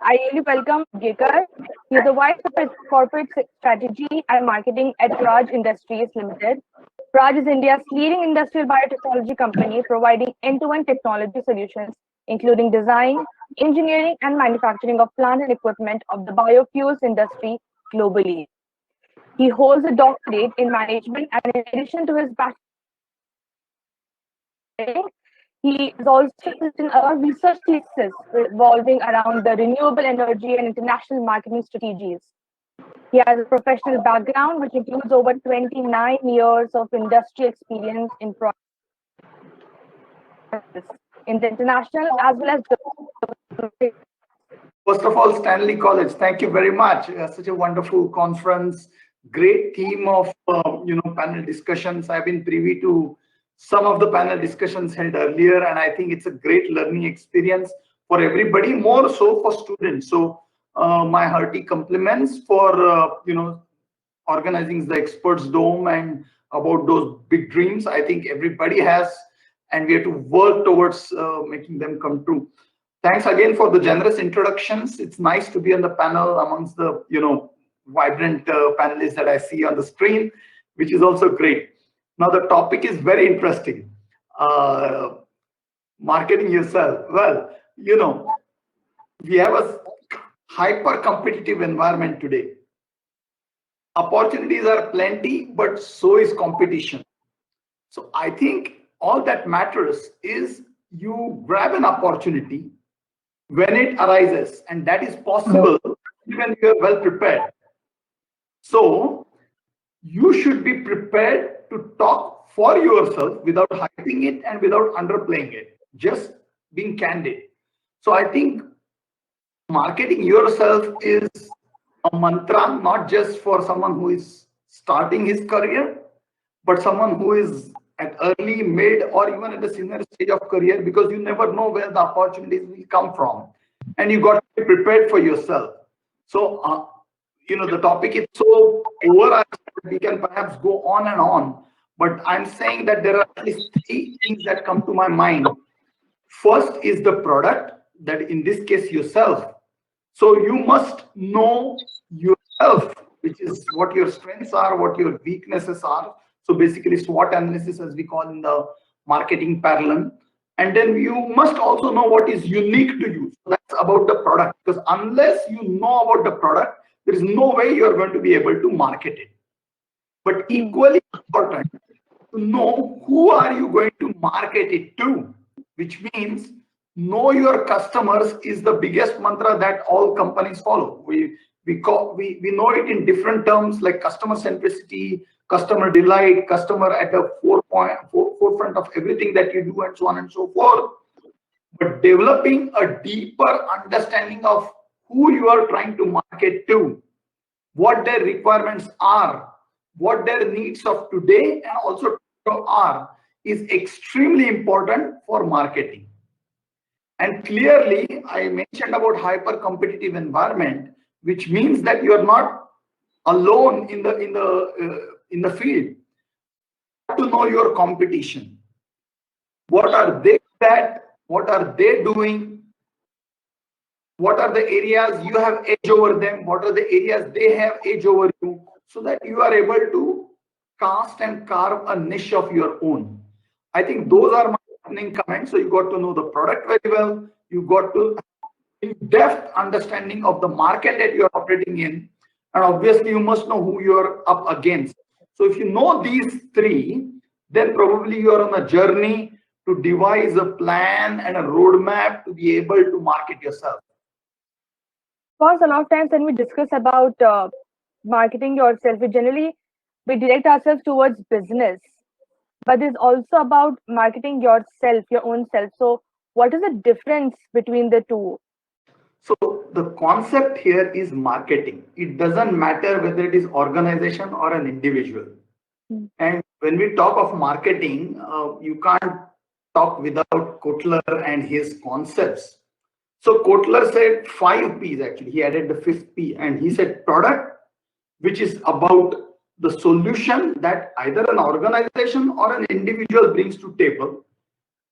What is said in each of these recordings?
I really welcome Gekar. He is the Vice Corporate Strategy and Marketing at Raj Industries Limited. Raj is India's leading industrial biotechnology company providing end-to-end technology solutions, including design, engineering, and manufacturing of plant and equipment of the biofuels industry globally. He holds a doctorate in management, and in addition to his bachelor's, he is also written a research thesis revolving around the renewable energy and international marketing strategies. He has a professional background which includes over 29 years of industry experience in in the international as well as the. First of all, Stanley College, thank you very much. Such a wonderful conference, great theme of panel discussions. I've been privy to some of the panel discussions held earlier, and I think it's a great learning experience for everybody, more so for students. So my hearty compliments for organizing the Experts Dome and about those big dreams. I think everybody has, and we have to work towards making them come true. Thanks again for the generous introductions. It's nice to be on the panel amongst the vibrant panelists that I see on the screen, which is also great. Now the topic is very interesting. Marketing yourself. Well, we have a hyper competitive environment today. Opportunities are plenty, but so is competition. So I think all that matters is you grab an opportunity when it arises, and that is possible when you are well prepared. So you should be prepared to talk for yourself without hyping it and without underplaying it, just being candid. So I think marketing yourself is a mantra, not just for someone who is starting his career, but someone who is at early, mid, or even at the senior stage of career, because you never know where the opportunities will come from, and you got to be prepared for yourself. So, the topic is so over, we can perhaps go on and on, but I'm saying that there are at least three things that come to my mind. First is the product, that in this case yourself. So you must know yourself, which is what your strengths are, what your weaknesses are. So basically SWOT analysis, as we call in the marketing parlance. And then you must also know what is unique to you. So that's about the product, because unless you know about the product, there is no way you're going to be able to market it. But equally important to know who are you going to market it to, which means know your customers is the biggest mantra that all companies follow. We know it in different terms like customer centricity, customer delight, customer at the forefront of everything that you do, and so on and so forth. But developing a deeper understanding of who you are trying to market to, what their requirements are, what their needs of today and also are, is extremely important for marketing. And clearly, I mentioned about hyper competitive environment, which means that you are not alone in the field. You have to know your competition. What are they at? What are they doing? What are the areas you have edge over them? What are the areas they have edge over you? So that you are able to cast and carve a niche of your own. I think those are my opening comments. So you got to know the product very well. You got to in-depth understanding of the market that you're operating in. And obviously you must know who you're up against. So if you know these three, then probably you're on a journey to devise a plan and a roadmap to be able to market yourself. Of course, a lot of times when we discuss about marketing yourself, we direct ourselves towards business, but it's also about marketing yourself, your own self. So what is the difference between the two? So the concept here is marketing. It doesn't matter whether it is organization or an individual. And when we talk of marketing, you can't talk without Kotler and his concepts. So Kotler said 5 P's actually. He added the 5th P, and he said product, which is about the solution that either an organization or an individual brings to table.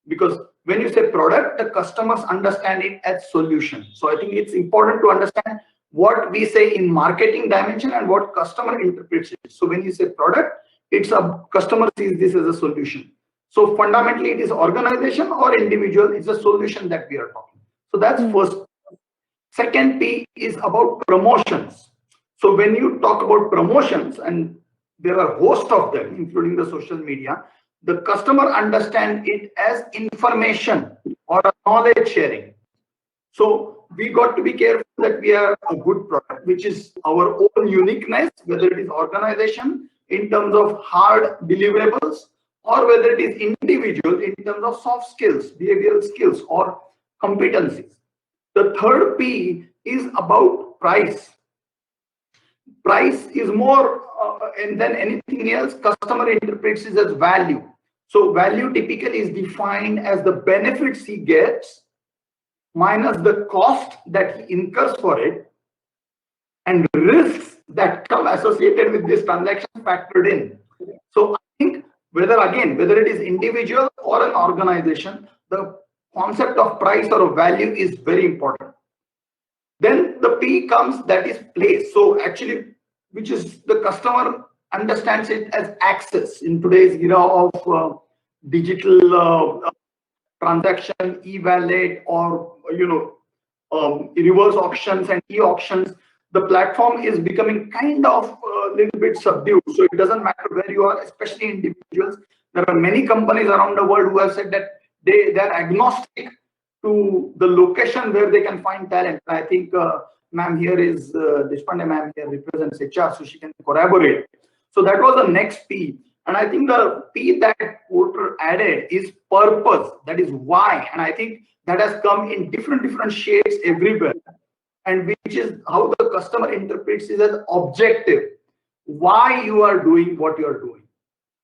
Because When you say product, the customers understand it as solution. So I think it's important to understand what we say in marketing dimension and what customer interprets it. So when you say product, it's a customer sees this as a solution. So fundamentally, it is organization or individual. It's a solution that we are talking. So that's first. Second P is about promotions. So when you talk about promotions, and there are a host of them, including the social media, the customer understand it as information or a knowledge sharing. So we got to be careful that we are a good product, which is our own uniqueness, whether it is organization in terms of hard deliverables, or whether it is individual in terms of soft skills, behavioral skills, or competencies. The third P is about price. Price is more and than anything else, customer interprets it as value. So value typically is defined as the benefits he gets minus the cost that he incurs for it, and risks that come associated with this transaction factored in. So I think whether it is individual or an organization, the concept of price or value is very important. Then the P comes, that is place. So actually, which is the customer understands it as access in today's era of digital transaction, e-wallet, or reverse auctions and e-auctions. The platform is becoming kind of a little bit subdued. So it doesn't matter where you are, especially individuals. There are many companies around the world who have said that they're agnostic to the location where they can find talent. I think ma'am here is Deshpande ma'am here represents HR, so she can corroborate. So that was the next P. And I think the P that Porter added is purpose. That is why. And I think that has come in different shades everywhere. And which is how the customer interprets it as objective. Why you are doing what you are doing.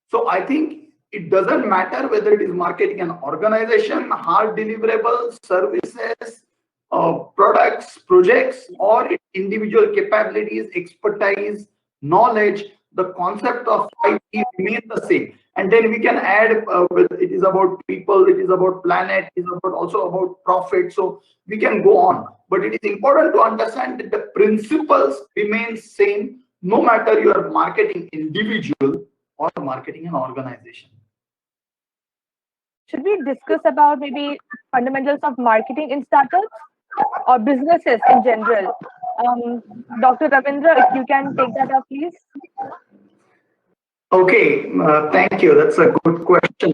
So I think it doesn't matter whether it is marketing an organization, hard deliverables, services, products, projects, or individual capabilities, expertise, knowledge, the concept of 5P remains the same. And then we can add, it is about people, it is about planet, it is also about profit. So we can go on. But it is important to understand that the principles remain same, no matter you are marketing individual or marketing an organization. Should we discuss about maybe fundamentals of marketing in startups or businesses in general? Dr. Ravindra, if you can take that up, please. Okay, thank you. That's a good question.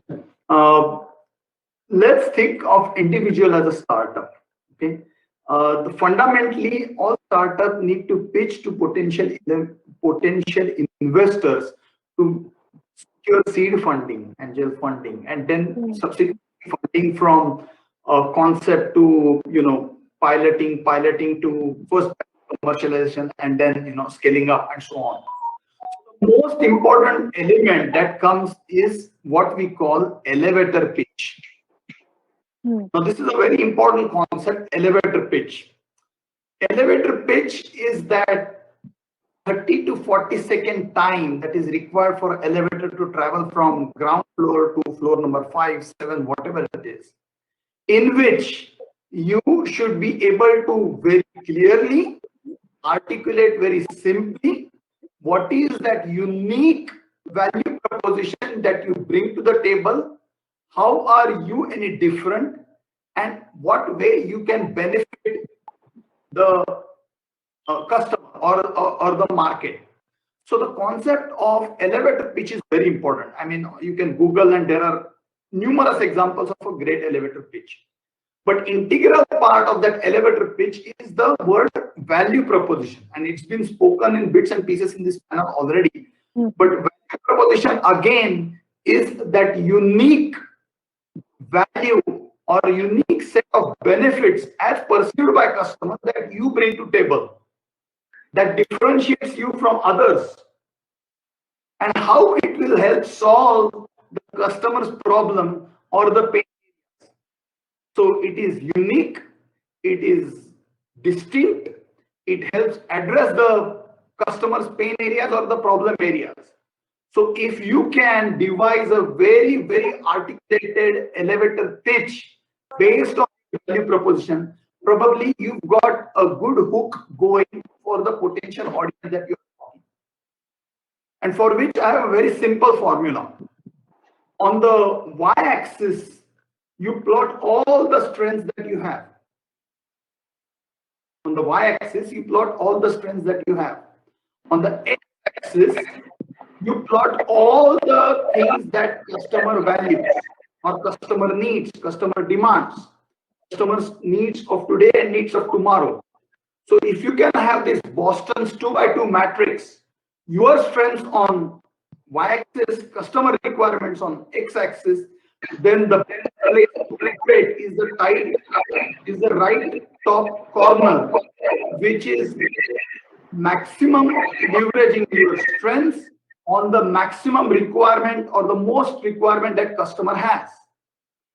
Let's think of individual as a startup. Okay, fundamentally, all startups need to pitch to potential investors to secure seed funding, angel funding, and then subsequent funding from concept to piloting to first commercialization, and then scaling up and so on. Most important element that comes is what we call elevator pitch. Now, this is a very important concept, elevator pitch. Elevator pitch is that 30 to 40-second time that is required for elevator to travel from ground floor to floor number 5, 7, whatever it is, in which you should be able to very clearly articulate very simply what is that unique value proposition that you bring to the table, how are you any different, and what way you can benefit the customer or the market. So the concept of elevator pitch is very important. I mean, you can Google and there are numerous examples of a great elevator pitch. But integral part of that elevator pitch is the word value proposition. And it's been spoken in bits and pieces in this panel already. But value proposition again is that unique value or unique set of benefits as perceived by customers that you bring to table, that differentiates you from others, and how it will help solve the customer's problem or the pain. So it is unique, it is distinct, it helps address the customer's pain areas or the problem areas. So if you can devise a very articulated elevator pitch based on value proposition, probably you've got a good hook going for the potential audience that you're talking. And for which I have a very simple formula. On the y-axis, you plot all the strengths that you have. On the y-axis, you plot all the strengths that you have. On the x-axis, you plot all the things that customer values or customer needs, customer demands, customers' needs of today and needs of tomorrow. So if you can have this Boston's 2x2 matrix, your strengths on y-axis, customer requirements on x-axis, then the place to click is the right top corner, which is maximum leveraging your strengths on the maximum requirement or the most requirement that customer has.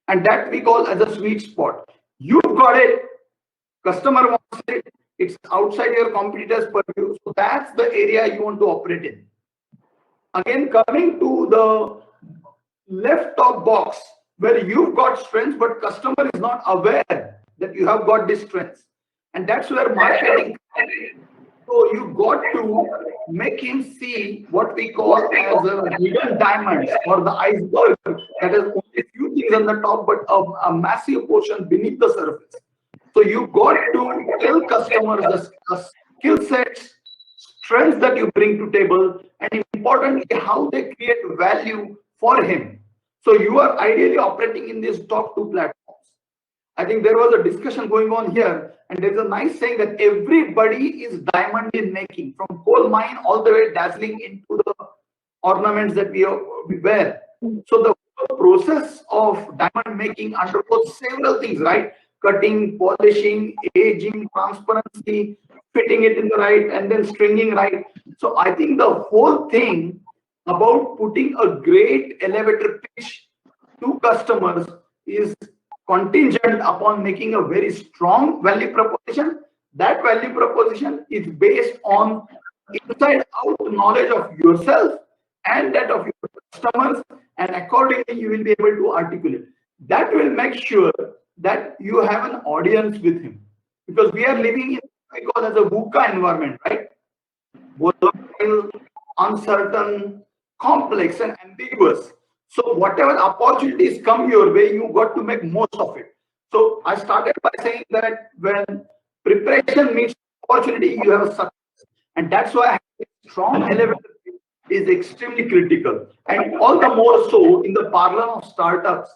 And that we call as a sweet spot. You've got it, customer wants it, it's outside your competitors' purview. So that's the area you want to operate in. Again, coming to the left top box where you've got strengths, but customer is not aware that you have got these strengths. And that's where marketing. So you got to make him see what we call as a hidden diamonds or the iceberg that has only a few things on the top, but a massive portion beneath the surface. So you got to tell customers the skill sets, strengths that you bring to table, and importantly, how they create value for him. So you are ideally operating in these top two platforms. I think there was a discussion going on here, and there's a nice saying that everybody is diamond in making, from coal mine all the way dazzling into the ornaments that we wear. So the process of diamond making undergoes several things, right? Cutting, polishing, aging, transparency, fitting it in the right, and then stringing right. So I think the whole thing about putting a great elevator pitch to customers is contingent upon making a very strong value proposition. That value proposition is based on inside out knowledge of yourself and that of your customers, and accordingly you will be able to articulate. That will make sure that you have an audience with him, because we are living in what we call as a VUCA environment, right? Volatile, uncertain, complex, and ambiguous. So whatever opportunities come your way, you got to make most of it. So I started by saying that when preparation meets opportunity, you have a success. And that's why strong elevator is extremely critical. And all the more so in the parlor of startups,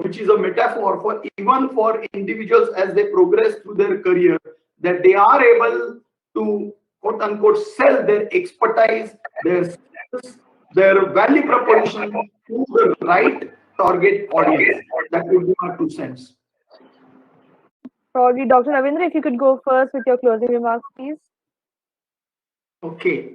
which is a metaphor for even for individuals as they progress through their career, that they are able to quote unquote sell their expertise, their skills, their value proposition to the right target audience. That would be my 2 cents. Probably Dr. Ravindra, if you could go first with your closing remarks, please. Okay.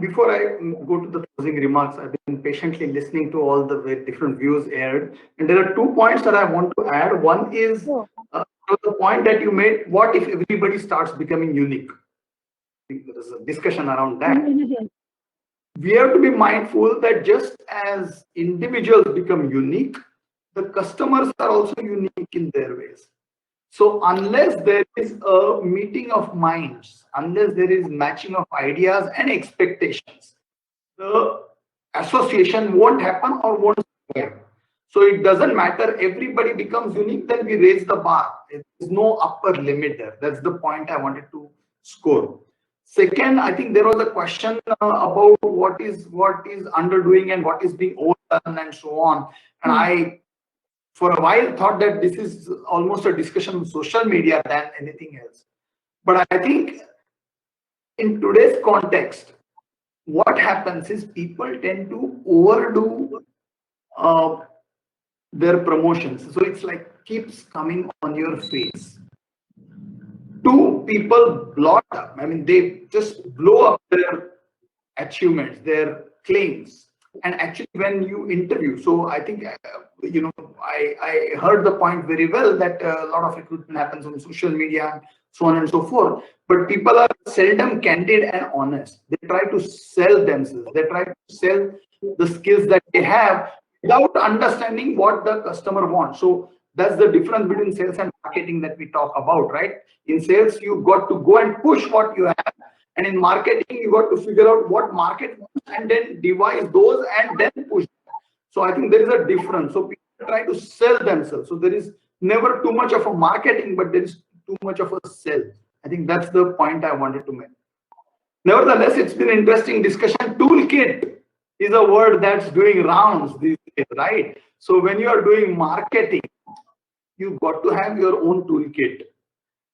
Before I go to the closing remarks, I've been patiently listening to all the very different views aired, and there are 2 points that I want to add. One is the point that you made: what if everybody starts becoming unique? There is a discussion around that. We have to be mindful that just as individuals become unique, the customers are also unique in their ways. So unless there is a meeting of minds, unless there is matching of ideas and expectations, the association won't happen or won't survive. So it doesn't matter, everybody becomes unique, then we raise the bar. There is no upper limit there. That's the point I wanted to score. Second, I think there was a question about what is underdoing and what is being overdone and so on. And I, for a while, thought that this is almost a discussion on social media than anything else. But I think in today's context, what happens is people tend to overdo their promotions. So it's like keeps coming on your face. 2, people blot up. I mean, they just blow up their achievements, their claims. And actually, when you interview, so I think, I heard the point very well that a lot of recruitment happens on social media, so on and so forth. But people are seldom candid and honest. They try to sell themselves. They try to sell the skills that they have without understanding what the customer wants. So that's the difference between sales and marketing that we talk about, right? In sales, you got to go and push what you have. And in marketing, you got to figure out what market wants and then devise those and then push. So I think there is a difference. So people try to sell themselves. So there is never too much of a marketing, but there is too much of a sell. I think that's the point I wanted to make. Nevertheless, it's been an interesting discussion. Toolkit is a word that's doing rounds these days, right? So when you are doing marketing, you've got to have your own toolkit.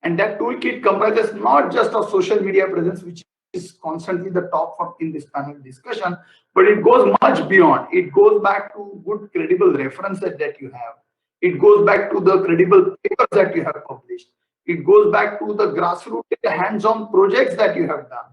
And that toolkit comprises not just of social media presence, which is constantly the top in this panel discussion, but it goes much beyond. It goes back to good credible references that you have. It goes back to the credible papers that you have published. It goes back to the grassroots hands-on projects that you have done.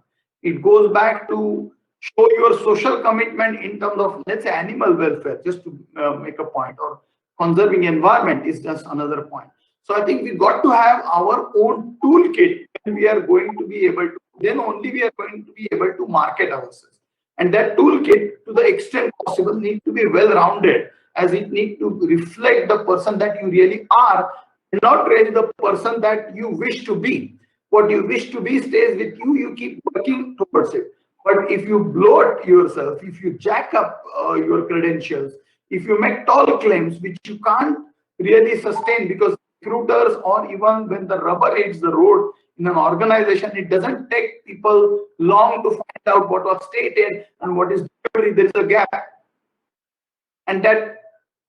It goes back to show your social commitment in terms of, let's say, animal welfare, just to make a point, or conserving environment is just another point. So I think we got to have our own toolkit, and we are going to be able to, then only we are going to be able to market ourselves. And that toolkit, to the extent possible, need to be well-rounded, as it needs to reflect the person that you really are, and not really the person that you wish to be. What you wish to be stays with you, you keep working towards it. But if you bloat yourself, if you jack up your credentials, if you make tall claims which you can't really sustain, because recruiters, or even when the rubber hits the road in an organization, it doesn't take people long to find out what was stated and what is delivery. There is a gap. And that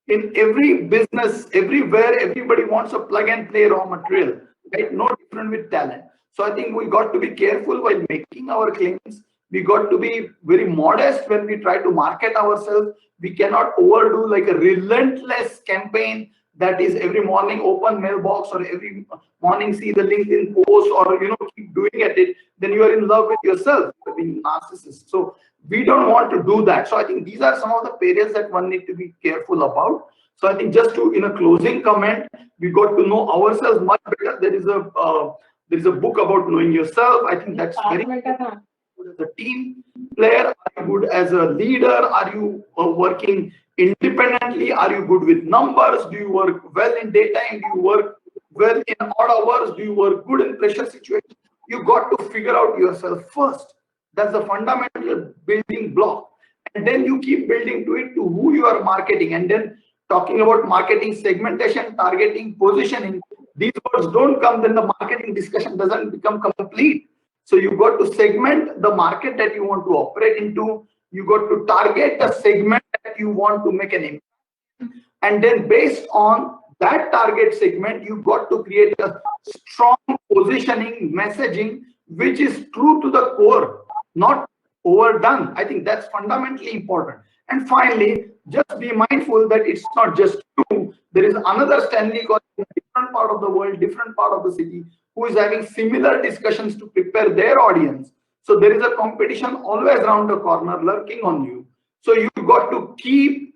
in every business, everywhere, everybody wants a plug and play raw material, right? No different with talent. So I think we got to be careful while making our claims. We got to be very modest when we try to market ourselves. We cannot overdo like a relentless campaign that is every morning open mailbox, or every morning see the LinkedIn post, or keep doing it. Then you are in love with yourself, being narcissist. So we don't want to do that. So I think these are some of the areas that one need to be careful about. So I think just to, in a closing comment, we got to know ourselves much better. There is a book about knowing yourself. I think that's very important. As a team player, are you good as a leader? Are you working independently? Are you good with numbers? Do you work well in daytime? Do you work well in odd hours? Do you work good in pressure situations? You got to figure out yourself first. That's the fundamental building block. And then you keep building to it, to who you are marketing. And then talking about marketing segmentation, targeting, positioning, these words don't come, then the marketing discussion doesn't become complete. So you got to segment the market that you want to operate into. You got to target the segment that you want to make an impact. And then based on that target segment, you got to create a strong positioning, messaging, which is true to the core, not overdone. I think that's fundamentally important. And finally, just be mindful that it's not just you. There is another Stanley College in a different part of the world, different part of the city, who is having similar discussions to prepare their audience. So there is a competition always around the corner lurking on you. So you got to keep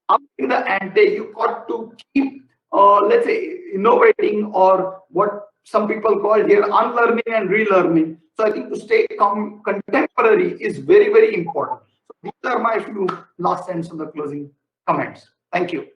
upping the ante. You got to keep, let's say, innovating, or what some people call here unlearning and relearning. So I think to stay contemporary is very, very important. So these are my few last cents on the closing comments. Thank you.